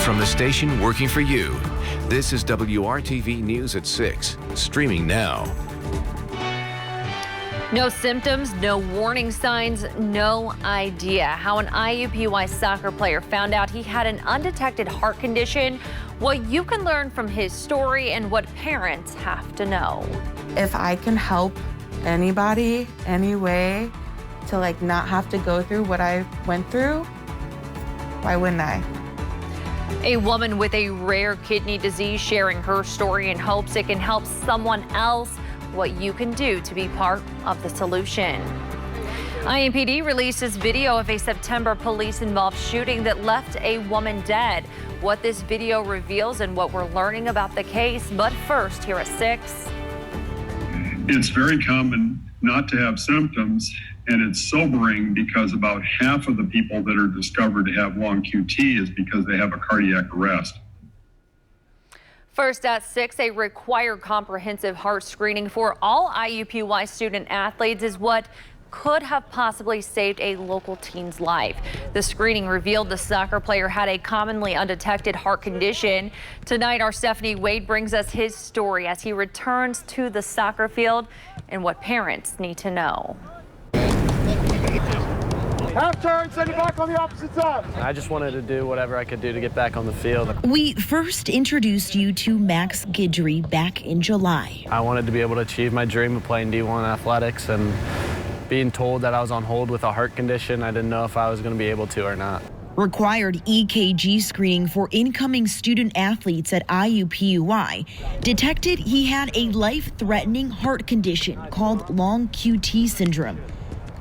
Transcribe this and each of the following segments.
From the station working for you, this is WRTV News at 6, streaming now. No symptoms, no warning signs, no idea how an IUPUI soccer player found out he had an undetected heart condition, what you can learn from his story, and what parents have to know. If I can help anybody, any way, to not have to go through what I went through, why wouldn't I? A woman with a rare kidney disease sharing her story in hopes it can help someone else. What you can do to be part of the solution. Impd releases video of a September police-involved shooting that left a woman dead. What this video reveals and what we're learning about the case. But first, here at 6. It's very common not to have symptoms, and it's sobering because about half of the people that are discovered to have long QT is because they have a cardiac arrest. First at 6, a required comprehensive heart screening for all IUPUI student athletes is what could have possibly saved a local teen's life. The screening revealed the soccer player had a commonly undetected heart condition. Tonight, our Stephanie Wade brings us his story as he returns to the soccer field and what parents need to know. Half turn, send it back on the opposite side. I just wanted to do whatever I could do to get back on the field. We first introduced you to Max Guidry back in July. I wanted to be able to achieve my dream of playing D1 athletics, and being told that I was on hold with a heart condition, I didn't know if I was going to be able to or not. Required EKG screening for incoming student athletes at IUPUI detected he had a life-threatening heart condition called long QT syndrome,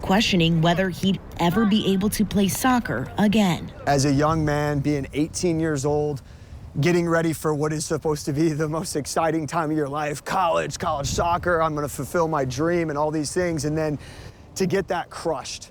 questioning whether he'd ever be able to play soccer again. As a young man, being 18 years old, getting ready for what is supposed to be the most exciting time of your life, college soccer, I'm going to fulfill my dream and all these things, and then to get that crushed.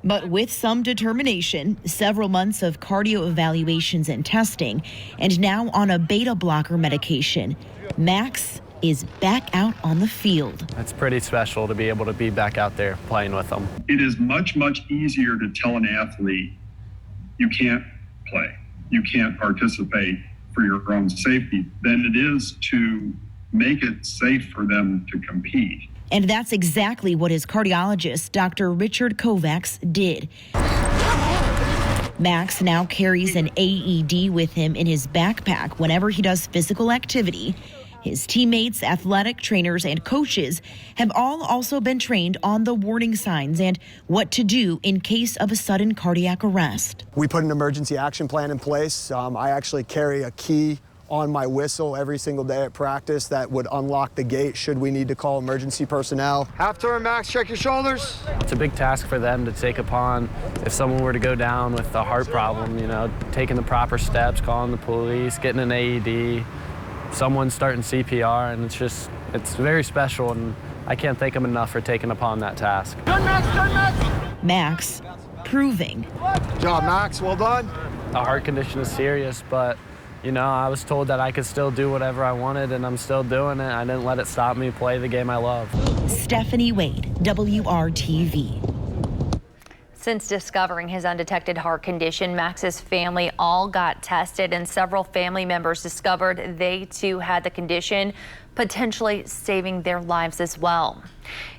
But with some determination, several months of cardio evaluations and testing, and now on a beta blocker medication, Max is back out on the field. It's pretty special to be able to be back out there playing with them. It is much, much easier to tell an athlete you can't play, you can't participate for your own safety than it is to make it safe for them to compete. And that's exactly what his cardiologist, Dr. Richard Kovacs, did. Max now carries an AED with him in his backpack whenever he does physical activity. His teammates, athletic trainers, and coaches have all also been trained on the warning signs and what to do in case of a sudden cardiac arrest. We put an emergency action plan in place. I actually carry a key on my whistle every single day at practice that would unlock the gate should we need to call emergency personnel. Half turn, Max, check your shoulders. It's a big task for them to take upon if someone were to go down with a heart problem, taking the proper steps, calling the police, getting an AED, someone starting CPR, and it's very special, and I can't thank them enough for taking upon that task. Turn, Max! Max proving. Good job, Max, well done. The heart condition is serious, but I was told that I could still do whatever I wanted, and I'm still doing it. I didn't let it stop me play the game I love. Stephanie Wade, WRTV. Since discovering his undetected heart condition, Max's family all got tested, and several family members discovered they too had the condition, potentially saving their lives as well.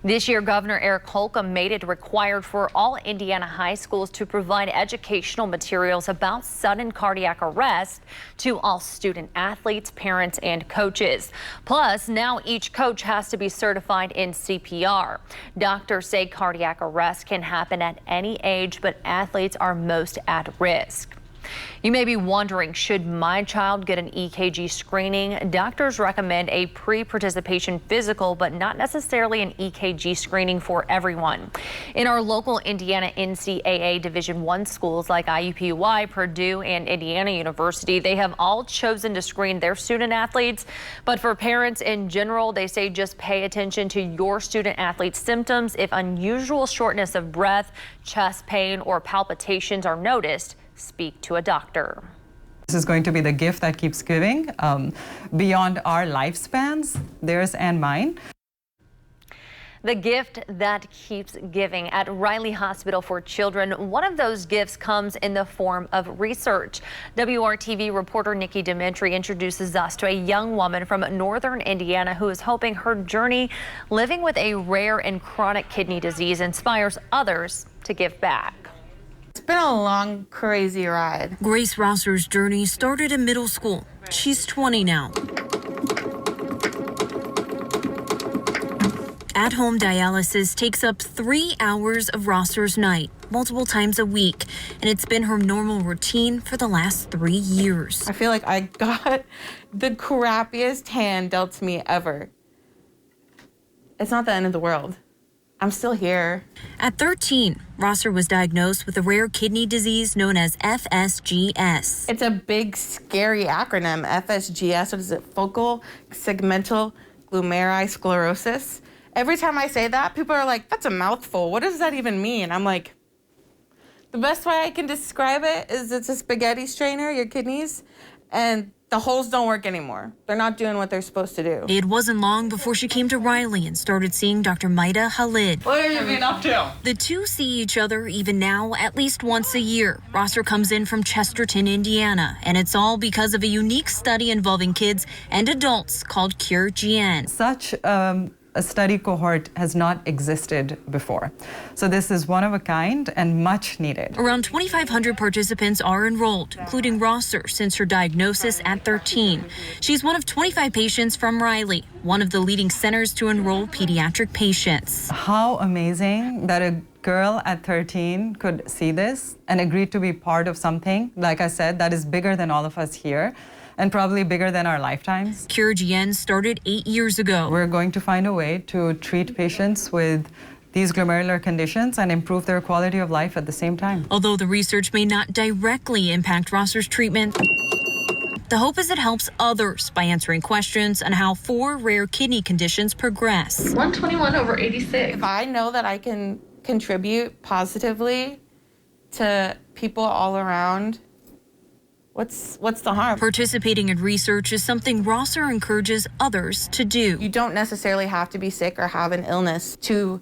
This year, Governor Eric Holcomb made it required for all Indiana high schools to provide educational materials about sudden cardiac arrest to all student athletes, parents, and coaches. Plus, now each coach has to be certified in CPR. Doctors say cardiac arrest can happen at any age, but athletes are most at risk. You may be wondering, should my child get an EKG screening? Doctors recommend a pre-participation physical, but not necessarily an EKG screening for everyone. In our local Indiana NCAA Division I schools like IUPUI, Purdue, and Indiana University, they have all chosen to screen their student athletes. But for parents in general, they say just pay attention to your student athlete's symptoms. If unusual shortness of breath, chest pain, or palpitations are noticed, speak to a doctor. This is going to be the gift that keeps giving beyond our lifespans, theirs and mine. The gift that keeps giving. At Riley Hospital for Children, one of those gifts comes in the form of research. WRTV reporter Nikki Dimitri introduces us to a young woman from northern Indiana who is hoping her journey living with a rare and chronic kidney disease inspires others to give back. It's been a long, crazy ride. Grace Rosser's journey started in middle school. She's 20 now. At-home dialysis takes up 3 hours of Rosser's night, multiple times a week, and it's been her normal routine for the last 3 years. I feel like I got the crappiest hand dealt to me ever. It's not the end of the world. I'm still here. At 13, Rosser was diagnosed with a rare kidney disease known as FSGS. It's a big, scary acronym, FSGS. What is it? Focal segmental glomerulosclerosis. Every time I say that, people are like, that's a mouthful. What does that even mean? I'm like, the best way I can describe it is it's a spaghetti strainer, your kidneys, and the holes don't work anymore. They're not doing what they're supposed to do. It wasn't long before she came to Riley and started seeing Dr. Maida Khalid. What have you been up to? The two see each other even now at least once a year. Rosser comes in from Chesterton, Indiana, and it's all because of a unique study involving kids and adults called Cure-GN. Such a study cohort has not existed before. So this is one of a kind and much needed. Around 2,500 participants are enrolled, including Rosser since her diagnosis at 13. She's one of 25 patients from Riley, one of the leading centers to enroll pediatric patients. How amazing that a girl at 13 could see this and agree to be part of something, like I said, that is bigger than all of us here, and probably bigger than our lifetimes. Cure-GN started 8 years ago. We're going to find a way to treat patients with these glomerular conditions and improve their quality of life at the same time. Although the research may not directly impact Rosser's treatment, the hope is it helps others by answering questions on how 4 rare kidney conditions progress. 121/86. If I know that I can contribute positively to people all around, what's the harm? Participating in research is something Rosser encourages others to do. You don't necessarily have to be sick or have an illness to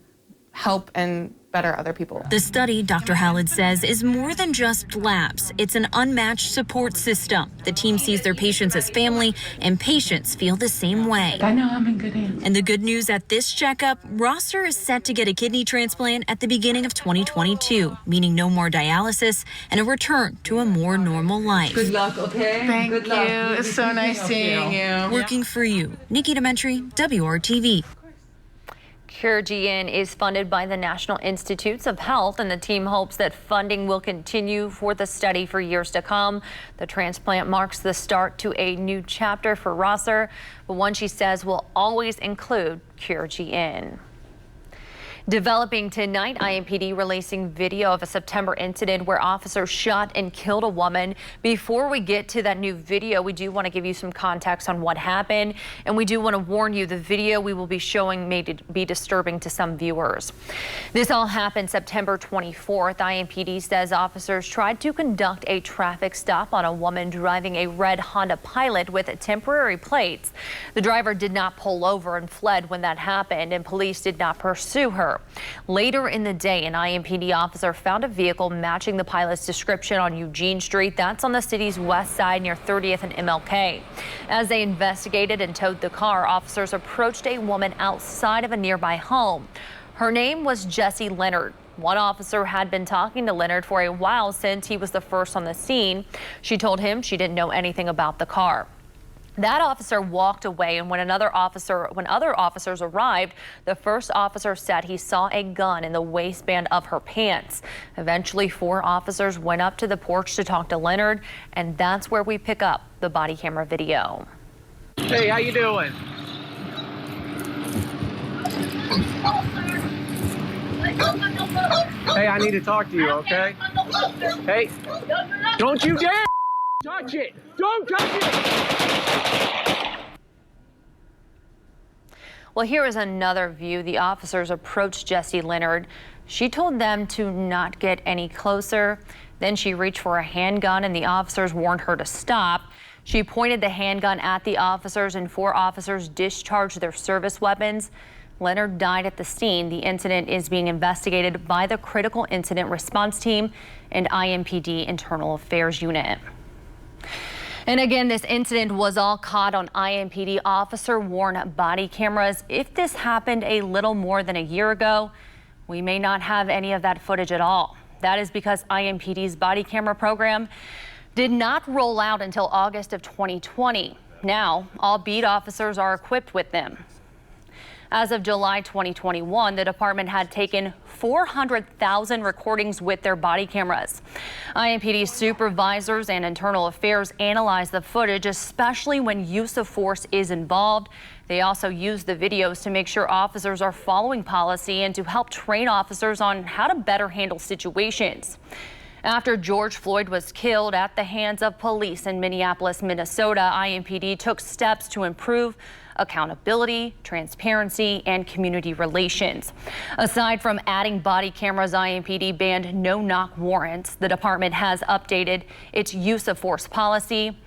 help and better other people. The study, Dr. Khalid says, is more than just labs. It's an unmatched support system. The team sees their patients as family, and patients feel the same way. I know I'm in good hands. And the good news at this checkup, Rosser is set to get a kidney transplant at the beginning of 2022, meaning no more dialysis and a return to a more normal life. Good luck, okay? Thank you. It's so nice seeing you. Working for you, Nikki Dimitri, WRTV. Cure-GN is funded by the National Institutes of Health, and the team hopes that funding will continue for the study for years to come. The transplant marks the start to a new chapter for Rosser, but one she says will always include Cure-GN. Developing tonight, Impd releasing video of a September incident where officers shot and killed a woman. Before we get to that new video, we do want to give you some context on what happened, and we do want to warn you the video we will be showing may be disturbing to some viewers. This all happened September 24th. Impd says officers tried to conduct a traffic stop on a woman driving a red Honda Pilot with temporary plates. The driver did not pull over and fled when that happened, and police did not pursue her. Later in the day, an Impd officer found a vehicle matching the pilot's description on Eugene Street. That's on the city's west side near 30th and MLK. As they investigated and towed the car, officers approached a woman outside of a nearby home. Her name was Jessie Leonard. One officer had been talking to Leonard for a while since he was the first on the scene. She told him she didn't know anything about the car. That officer walked away, and when other officers arrived, the first officer said he saw a gun in the waistband of her pants. Eventually, 4 officers went up to the porch to talk to Leonard, and that's where we pick up the body camera video. Hey, how you doing? Hey, I need to talk to you, okay? Hey, don't you dare touch it! Don't touch it! Well, here is another view. The officers approached Jessie Leonard. She told them to not get any closer. Then she reached for a handgun, and the officers warned her to stop. She pointed the handgun at the officers, and 4 officers discharged their service weapons. Leonard died at the scene. The incident is being investigated by the Critical Incident Response Team and Impd Internal Affairs Unit. And again, this incident was all caught on Impd officer-worn body cameras. If this happened a little more than a year ago, we may not have any of that footage at all. That is because Impd's body camera program did not roll out until August of 2020. Now, all beat officers are equipped with them. As of July 2021, the department had taken 400,000 recordings with their body cameras. Impd supervisors and internal affairs analyze the footage, especially when use of force is involved. They also use the videos to make sure officers are following policy and to help train officers on how to better handle situations. After George Floyd was killed at the hands of police in Minneapolis, Minnesota, Impd took steps to improve accountability, transparency, and community relations. Aside from adding body cameras, Impd banned no-knock warrants. The department has updated its use of force policy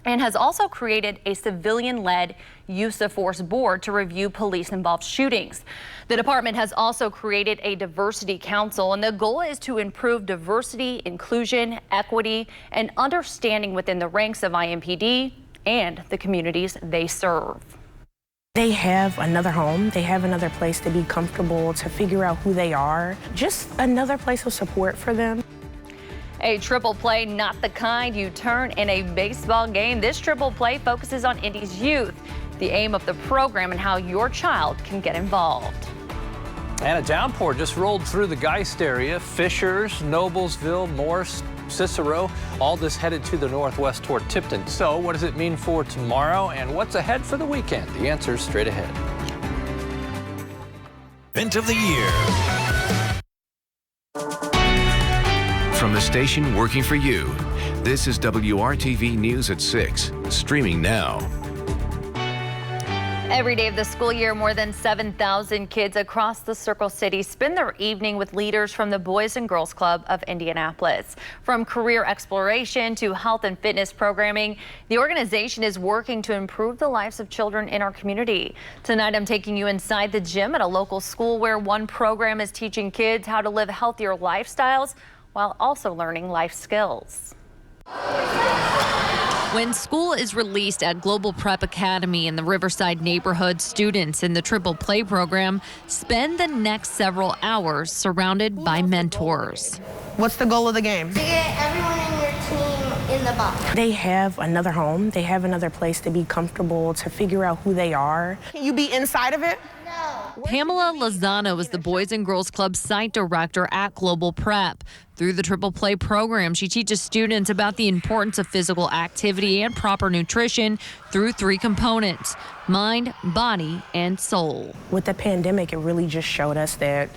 and has also created a civilian-led use of force board to review police-involved shootings. The department has also created a diversity council, and the goal is to improve diversity, inclusion, equity, and understanding within the ranks of Impd and the communities they serve. They have another home, they have another place to be comfortable, to figure out who they are, just another place of support for them. A triple play, not the kind you turn in a baseball game. This triple play focuses on Indy's youth, the aim of the program, and how your child can get involved. And a downpour just rolled through the Geist area. Fishers, Noblesville, Morse, Cicero, all just headed to the northwest toward Tipton. So what does it mean for tomorrow, and what's ahead for the weekend? The answer's straight ahead. Event of the year. From the station working for you, this is WRTV News at 6, streaming now. Every day of the school year, more than 7,000 kids across the Circle City spend their evening with leaders from the Boys and Girls Club of Indianapolis. From career exploration to health and fitness programming, the organization is working to improve the lives of children in our community. Tonight, I'm taking you inside the gym at a local school where one program is teaching kids how to live healthier lifestyles while also learning life skills. When school is released at Global Prep Academy in the Riverside neighborhood, students in the Triple Play program spend the next several hours surrounded by mentors. What's the goal of the game? To get everyone in your team in the box. They have another home, they have another place to be comfortable, to figure out who they are. Can you be inside of it? No. Pamela Lozano is the Boys and Girls Club site director at Global Prep. Through the Triple Play program, she teaches students about the importance of physical activity and proper nutrition through 3 components: mind, body, and soul. With the pandemic, it really just showed us that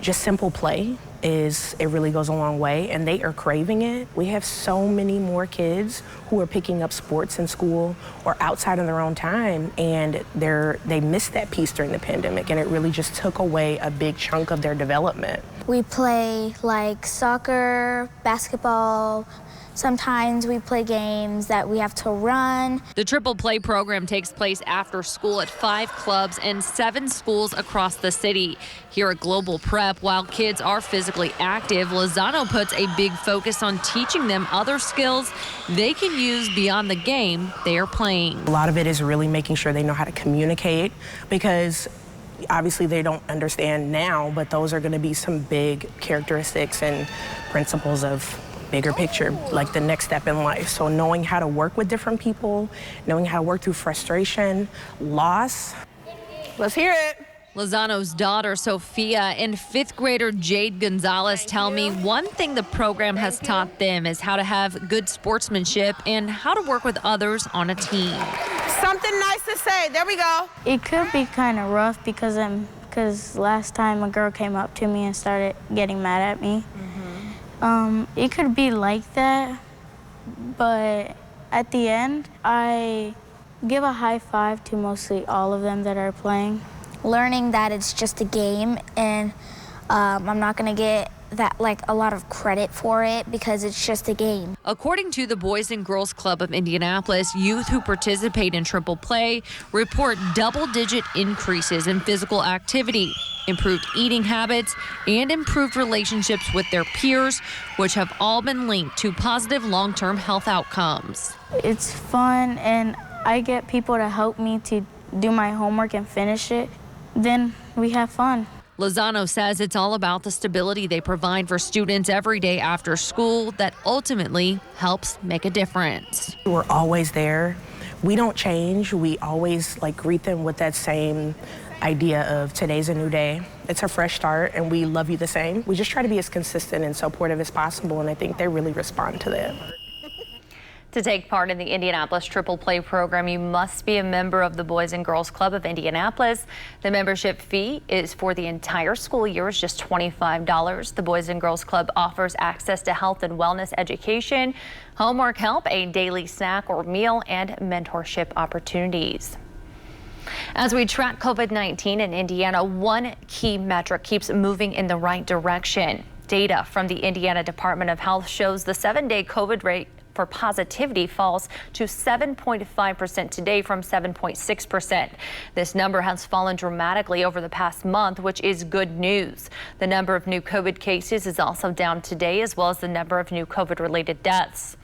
just simple play it really goes a long way, and they are craving it. We have so many more kids who are picking up sports in school or outside of their own time, and they missed that piece during the pandemic, and it really just took away a big chunk of their development. We play like soccer, basketball. Sometimes we play games that we have to run. The Triple Play program takes place after school at 5 clubs and 7 schools across the city. Here at Global Prep, while kids are physically active, Lozano puts a big focus on teaching them other skills they can use beyond the game they are playing. A lot of it is really making sure they know how to communicate, because obviously they don't understand now, but those are going to be some big characteristics and principles of bigger picture, like the next step in life. So knowing how to work with different people, knowing how to work through frustration, loss. Let's hear it. Lozano's daughter, Sophia, and 5th grader Jade Gonzalez tell me one thing the program has taught them is how to have good sportsmanship and how to work with others on a team. Something nice to say. There we go. It could be kind of rough because last time a girl came up to me and started getting mad at me. It could be like that, but at the end, I give a high five to mostly all of them that are playing. Learning that it's just a game and I'm not going to get that like a lot of credit for it because it's just a game. According to the Boys and Girls Club of Indianapolis, youth who participate in triple play report double-digit increases in physical activity, improved eating habits, and improved relationships with their peers, which have all been linked to positive long-term health outcomes. It's fun, and I get people to help me to do my homework and finish it. Then we have fun. Lozano says it's all about the stability they provide for students every day after school that ultimately helps make a difference. We're always there. We don't change. We always like greet them with that same idea of today's a new day. It's a fresh start and we love you the same. We just try to be as consistent and supportive as possible, and I think they really respond to that. To take part in the Indianapolis Triple Play program, you must be a member of the Boys and Girls Club of Indianapolis. The membership fee is for the entire school year, is just $25. The Boys and Girls Club offers access to health and wellness education, homework help, a daily snack or meal, and mentorship opportunities. As we track COVID-19 in Indiana, one key metric keeps moving in the right direction. Data from the Indiana Department of Health shows the 7-day COVID rate for positivity falls to 7.5% today from 7.6%. This number has fallen dramatically over the past month, which is good news. The number of new COVID cases is also down today, as well as the number of new COVID-related deaths.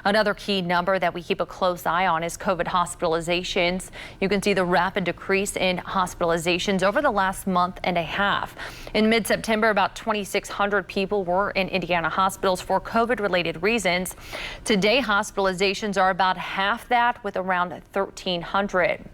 Another key number that we keep a close eye on is COVID hospitalizations. You can see the rapid decrease in hospitalizations over the last month and a half. In mid-September, about 2,600 people were in Indiana hospitals for COVID-related reasons. Today, hospitalizations are about half that, with around 1,300.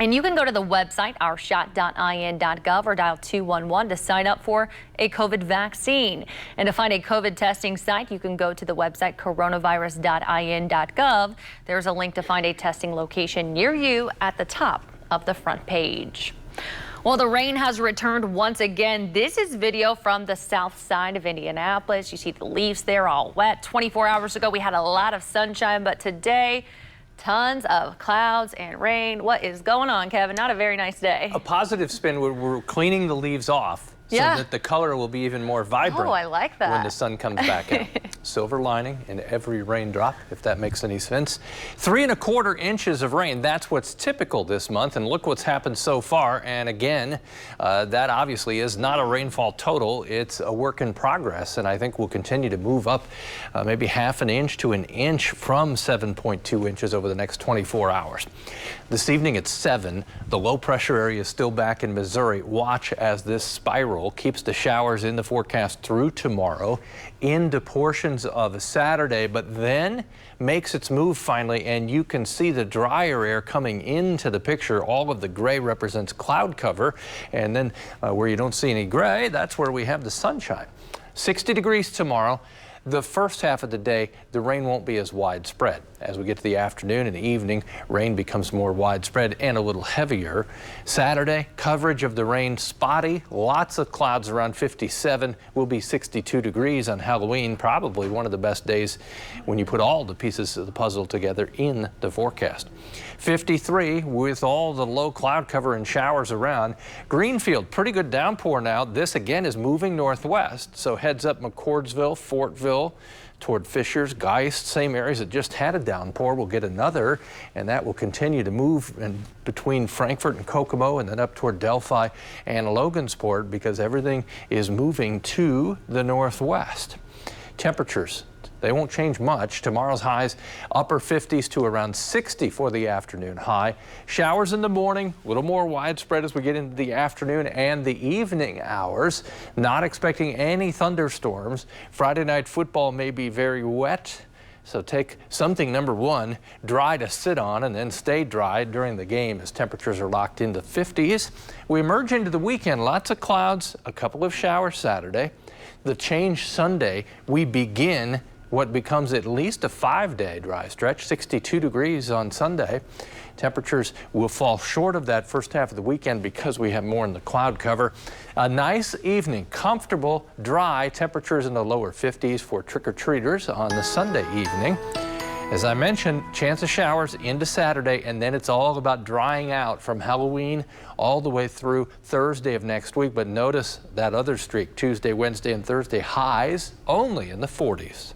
And you can go to the website, ourshot.in.gov, or dial 211 to sign up for a COVID vaccine. And to find a COVID testing site, you can go to the website coronavirus.in.gov. There's a link to find a testing location near you at the top of the front page. Well, the rain has returned once again. This is video from the south side of Indianapolis. You see the leaves there all wet. 24 hours ago, we had a lot of sunshine, but today, tons of clouds and rain. What is going on, Kevin? Not a very nice day. A positive spin, we're cleaning the leaves off so that the color will be even more vibrant. Oh, I like that. When the sun comes back out. Silver lining in every raindrop, if that makes any sense. 3¼ inches of rain. That's what's typical this month. And look what's happened so far. And again, that obviously is not a rainfall total. It's a work in progress. And I think we'll continue to move up maybe ½ inch to an inch from 7.2 inches over the next 24 hours. This evening at 7, the low pressure area is still back in Missouri. Watch as this spiral keeps the showers in the forecast through tomorrow into portions of Saturday, but then makes its move finally, and you can see the drier air coming into the picture. All of the gray represents cloud cover, and then where you don't see any gray, that's where we have the sunshine. 60 degrees tomorrow. The first half of the day, the rain won't be as widespread. As we get to the afternoon and evening, rain becomes more widespread and a little heavier. Saturday, coverage of the rain spotty. Lots of clouds around 57. Will be 62 degrees on Halloween. Probably one of the best days when you put all the pieces of the puzzle together in the forecast. 53 with all the low cloud cover and showers around. Greenfield, pretty good downpour now. This again is moving northwest, so heads up McCordsville, Fortville, toward Fishers, Geist, same areas that just had a downpour will get another, and that will continue to move between Frankfort and Kokomo and then up toward Delphi and Logansport because everything is moving to the northwest. Temperatures, they won't change much. Tomorrow's highs upper 50s to around 60 for the afternoon high. Showers in the morning, a little more widespread as we get into the afternoon and the evening hours. Not expecting any thunderstorms. Friday night football may be very wet. So take something, number one, dry to sit on and then stay dry during the game as temperatures are locked into 50s. We emerge into the weekend, lots of clouds, a couple of showers Saturday. The change Sunday, we begin what becomes at least a 5-day dry stretch, 62 degrees on Sunday. Temperatures will fall short of that first half of the weekend because we have more in the cloud cover. A nice evening, comfortable, dry temperatures in the lower 50s for trick-or-treaters on the Sunday evening. As I mentioned, chance of showers into Saturday, and then it's all about drying out from Halloween all the way through Thursday of next week. But notice that other streak, Tuesday, Wednesday, and Thursday, highs only in the 40s.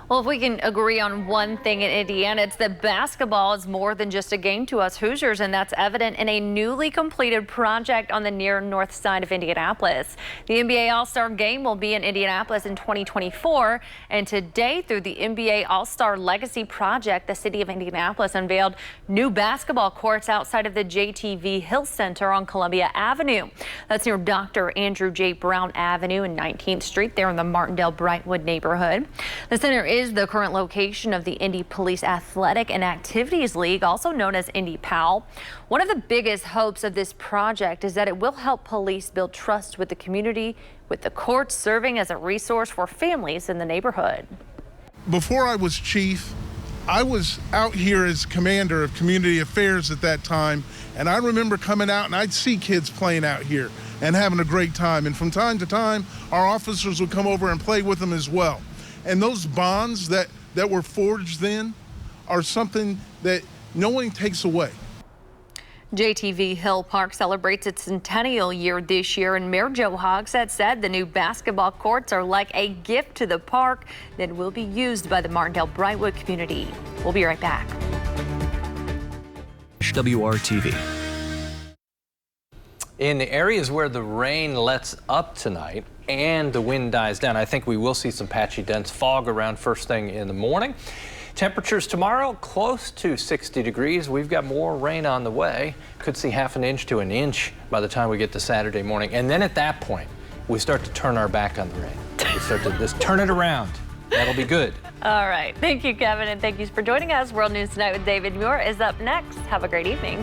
Well, if we can agree on one thing in Indiana, it's that basketball is more than just a game to us Hoosiers, and that's evident in a newly completed project on the near north side of Indianapolis. The NBA All-Star Game will be in Indianapolis in 2024, and today, through the NBA All-Star Legacy Project, the city of Indianapolis unveiled new basketball courts outside of the JTV Hill Center on Columbia Avenue. That's near Dr. Andrew J. Brown Avenue and 19th Street there in the Martindale-Brightwood neighborhood. The center is the current location of the Indy Police Athletic and Activities League, also known as Indy PAL. One of the biggest hopes of this project is that it will help police build trust with the community, with the courts serving as a resource for families in the neighborhood. Before I was chief, I was out here as commander of community affairs at that time, and I remember coming out and I'd see kids playing out here and having a great time. And from time to time, our officers would come over and play with them as well. And those bonds that were forged then are something that no one takes away. JTV Hill Park celebrates its centennial year this year, and Mayor Joe Hogsett said the new basketball courts are like a gift to the park that will be used by the Martindale-Brightwood community. We'll be right back. WRTV. In the areas where the rain lets up tonight and the wind dies down, I think we will see some patchy dense fog around first thing in the morning. Temperatures tomorrow close to 60 degrees. We've got more rain on the way. Could see ½ an inch to an inch by the time we get to Saturday morning. And then at that point, we start to turn our back on the rain. We start to just turn it around. That'll be good. All right. Thank you, Kevin, and thank you for joining us. World News Tonight with David Muir is up next. Have a great evening.